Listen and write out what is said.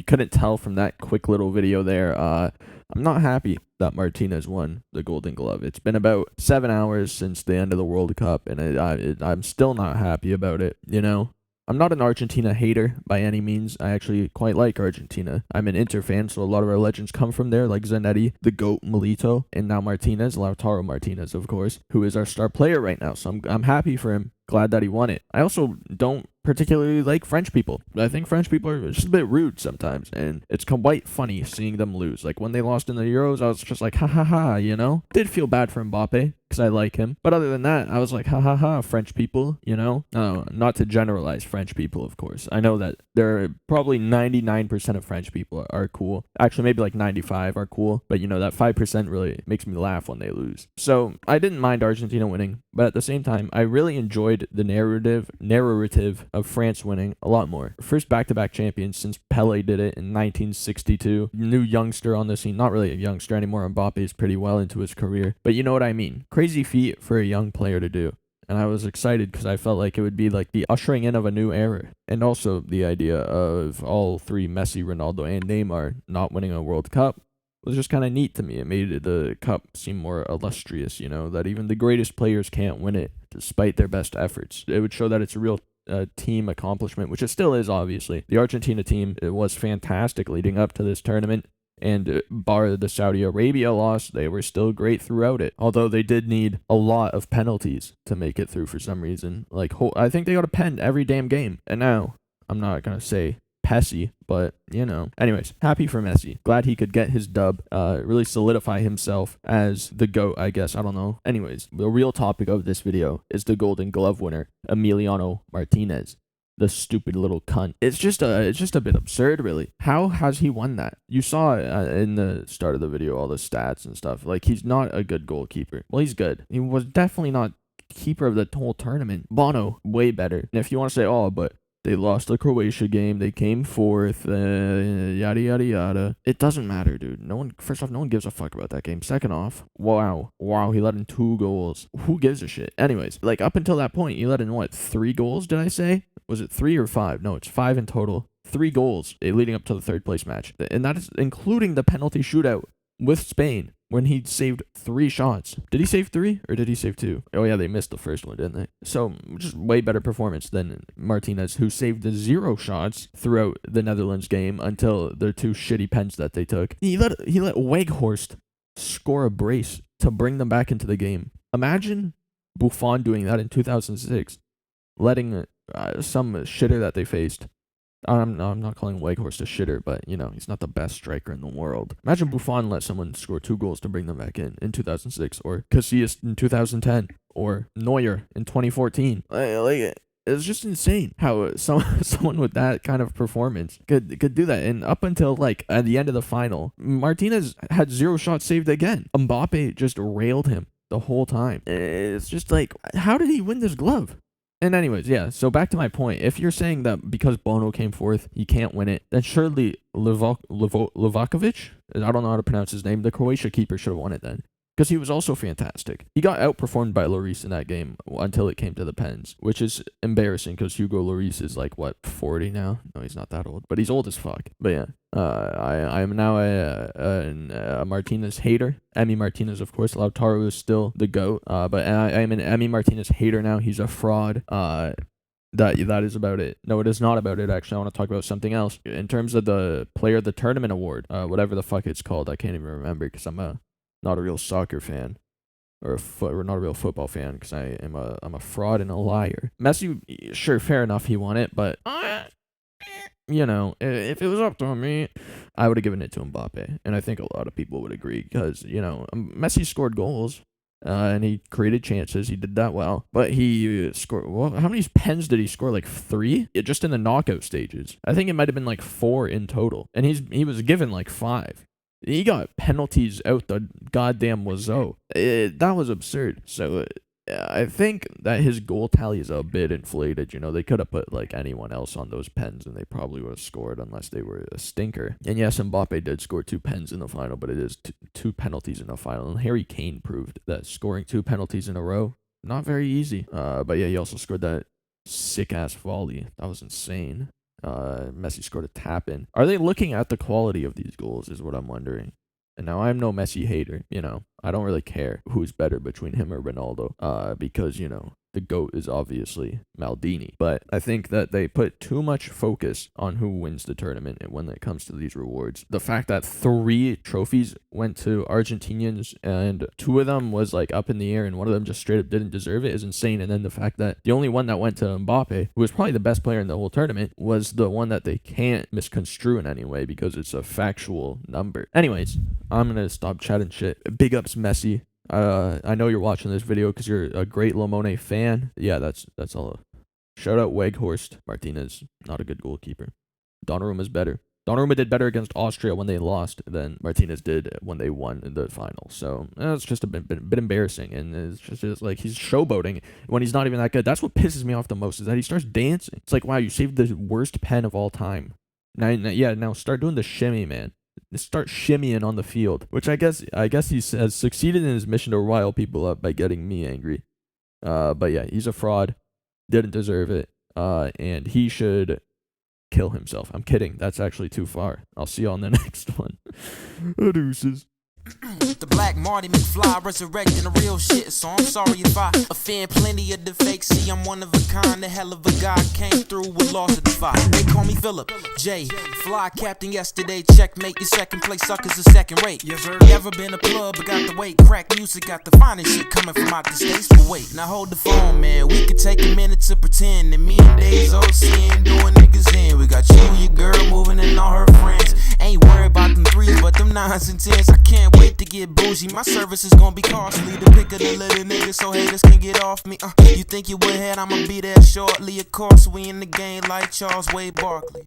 couldn't tell from that quick little video there, I'm not happy that Martinez won the Golden Glove. It's been about 7 hours since the end of the World Cup, and I'm still not happy about it, you know? I'm not an Argentina hater by any means. I actually quite like Argentina. I'm an Inter fan, so a lot of our legends come from there, like Zanetti, the GOAT Milito, and now Martinez, Lautaro Martinez, of course, who is our star player right now. So I'm happy for him. Glad that he won it. I also don't particularly like French people. I think French people are just a bit rude sometimes, and it's quite funny seeing them lose. Like when they lost in the Euros, I was just like, ha ha ha, you know? Did feel bad for Mbappe, because I like him. But other than that, I was like, ha ha ha, French people, you know? Not to generalize French people, of course. I know that there are probably 99% of French people are cool. Actually, maybe like 95 are cool, but you know, that 5% really makes me laugh when they lose. So I didn't mind Argentina winning, but at the same time, I really enjoyed the narrative of France winning a lot more. First back-to-back champions since Pele did it in 1962. New youngster on the scene. Not really a youngster anymore. Mbappe is pretty well into his career. But you know what I mean. Crazy feat for a young player to do. And I was excited because I felt like it would be like the ushering in of a new era. And also the idea of all three, Messi, Ronaldo, and Neymar, not winning a World Cup was just kind of neat to me. It made the cup seem more illustrious, you know, that even the greatest players can't win it despite their best efforts. It would show that it's a real team accomplishment, which it still is, obviously. The Argentina team, it was fantastic leading up to this tournament, and bar the Saudi Arabia loss, they were still great throughout it. Although they did need a lot of penalties to make it through for some reason. Like, I think they got a pen every damn game. And now, I'm not going to say Pessy, but, you know. Anyways, happy for Messi. Glad he could get his dub, really solidify himself as the GOAT, I guess. I don't know. Anyways, the real topic of this video is the Golden Glove winner, Emiliano Martinez. The stupid little cunt. It's just a bit absurd, really. How has he won that? You saw in the start of the video all the stats and stuff. Like, he's not a good goalkeeper. Well, he's good. He was definitely not keeper of the whole tournament. Bono, way better. And if you want to say, oh, but they lost the Croatia game. They came fourth. Yada, yada, yada. It doesn't matter, dude. First off, no one gives a fuck about that game. Second off, wow, he let in 2 goals. Who gives a shit? Anyways, like up until that point, he let in what, 3 goals, did I say? Was it 3 or 5? No, it's 5 in total. 3 goals leading up to the third place match. And that is including the penalty shootout with Spain when he saved 3 shots. Did he save 3 or did he save 2? Oh yeah, they missed the first one, didn't they? So just way better performance than Martinez, who saved 0 shots throughout the Netherlands game until the 2 shitty pens that they took. He let Weghorst score a brace to bring them back into the game. Imagine Buffon doing that in 2006, letting some shitter that they faced. I'm not calling Weghorst a shitter, but, you know, he's not the best striker in the world. Imagine Buffon let someone score 2 goals to bring them back in 2006, or Casillas in 2010, or Neuer in 2014. It's just insane how someone with that kind of performance could do that. And up until, like, at the end of the final, Martinez had 0 shots saved again. Mbappe just railed him the whole time. It's just like, how did he win this glove? And anyways, yeah, so back to my point. If you're saying that because Bono came fourth, he can't win it, then surely Livakovic, I don't know how to pronounce his name, the Croatia keeper should have won it then. Because he was also fantastic. He got outperformed by Lloris in that game until it came to the pens, which is embarrassing because Hugo Lloris is like, what, 40 now? No, he's not that old, but he's old as fuck. But yeah, I am now a Martinez hater. Emi Martinez, of course. Lautaro is still the GOAT, but I am an Emi Martinez hater now. He's a fraud. That is about it. No, it is not about it, actually. I want to talk about something else. In terms of the Player of the Tournament award, whatever the fuck it's called, I can't even remember because I'm not a real soccer fan, or not a real football fan, because I'm a fraud and a liar. Messi, sure, fair enough, he won it, but you know, if it was up to me, I would have given it to Mbappe, and I think a lot of people would agree, because, you know, Messi scored goals, and he created chances. He did that well, but he scored. Well, how many pens did he score? Like 3, just in the knockout stages. I think it might have been like 4 in total, and he was given like 5. He got penalties out the goddamn wazoo. That was absurd. So I think that his goal tally is a bit inflated. You know, they could have put like anyone else on those pens and they probably would have scored unless they were a stinker. And yes, Mbappe did score 2 pens in the final, but it is 2 penalties in the final. And Harry Kane proved that scoring 2 penalties in a row, not very easy. But yeah, he also scored that sick ass volley. That was insane. Messi scored a tap in. Are they looking at the quality of these goals is what I'm wondering. And now I'm no Messi hater, I don't really care who's better between him or Ronaldo, because, the GOAT is obviously Maldini. But I think that they put too much focus on who wins the tournament when it comes to these rewards. The fact that 3 trophies went to Argentinians and 2 of them was like up in the air and one of them just straight up didn't deserve it is insane. And then the fact that the only one that went to Mbappe, who was probably the best player in the whole tournament, was the one that they can't misconstrue in any way because it's a factual number. Anyways, I'm gonna stop chatting shit. Big ups Messi. I know you're watching this video because you're a great Lamone fan. Yeah, that's all. Shout out Weghorst. Martinez, not a good goalkeeper. Donnarumma's better. Donnarumma did better against Austria when they lost than Martinez did when they won in the final. So it's just a bit embarrassing, and it's just like he's showboating when he's not even that good. That's what pisses me off the most is that he starts dancing. It's like, wow, you saved the worst pen of all time. Now start doing the shimmy, man. Start shimmying on the field, which I guess he has succeeded in his mission to rile people up by getting me angry. But yeah, he's a fraud, didn't deserve it, and he should kill himself. I'm kidding. That's actually too far. I'll see you on the next one. Deuces. The Black Marty McFly resurrecting the real shit, so I'm sorry if I offend plenty of the fakes. See, I'm one of a kind, the hell of a guy, came through with loss to defy. They call me Philip J. Fly captain yesterday, checkmate. Your second place suckers a second rate. You ever been a plug but got the weight? Crack music got the finest shit coming from out the states. But wait, now hold the phone, man. We could take a minute to pretend that me and Dave's OC doing niggas in. We got you, your girl moving and all her friends. Ain't worried about them 3s, but them 9s and 10s. I can't wait to get bougie. My service is gonna be costly. The pick of the little niggas so haters can get off me. You think you ahead? I'ma be there shortly. Of course, we in the game like Charles Wade Barkley.